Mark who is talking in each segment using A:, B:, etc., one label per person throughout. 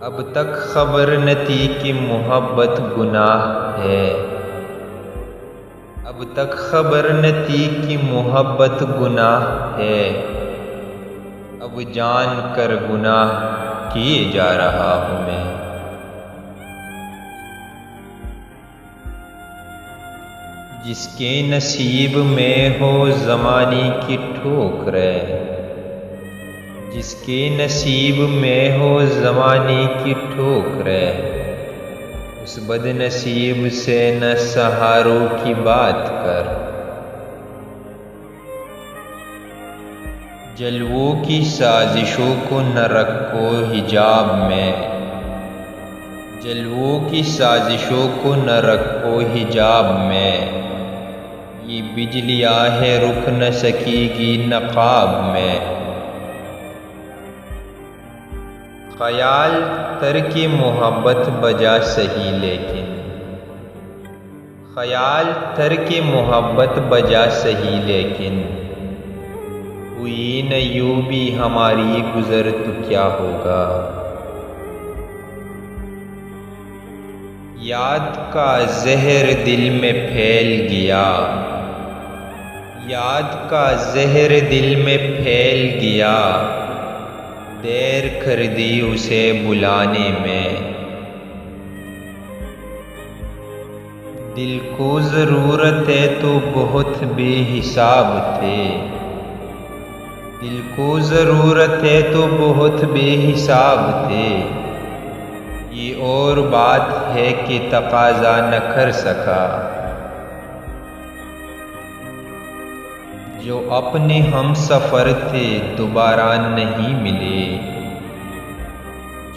A: अब तक खबर न थी कि मोहब्बत गुनाह है। अब तक खबर न थी कि मोहब्बत गुनाह है। अब जान कर गुनाह किए जा रहा हूँ मैं। जिसके नसीब में हो ज़माने की ठोकरें, जिसके नसीब में हो ज़माने की ठोकरें, उस बदनसीब से न सहारों की बात कर। जलवों की साजिशों को न रखो हिजाब में, जलवों की साजिशों को न रखो हिजाब में। ये बिजलियाँ है रुक न सकेगी नकाब में। ख्याल तरके मोहब्बत बजा सही लेकिन, ख्याल तरके मोहब्बत बजा सही लेकिन, हुई न यूं भी हमारी गुज़र तो क्या होगा। याद का जहर दिल में फैल गया, याद का जहर दिल में फैल गया। देर कर दी उसे बुलाने में। दिल को ज़रूरत है तो बहुत बेहिसाब थे, दिल को ज़रूरत है तो बहुत बेहिसाब थे। ये और बात है कि तकाज़ा न कर सका। जो अपने हम सफ़र थे दोबारा नहीं मिले,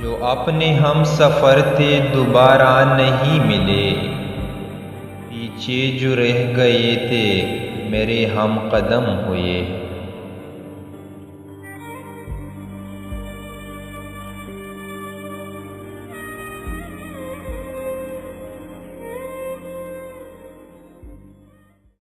A: जो अपने हम सफ़र थे दोबारा नहीं मिले। पीछे जो रह गए थे मेरे हम कदम हुए।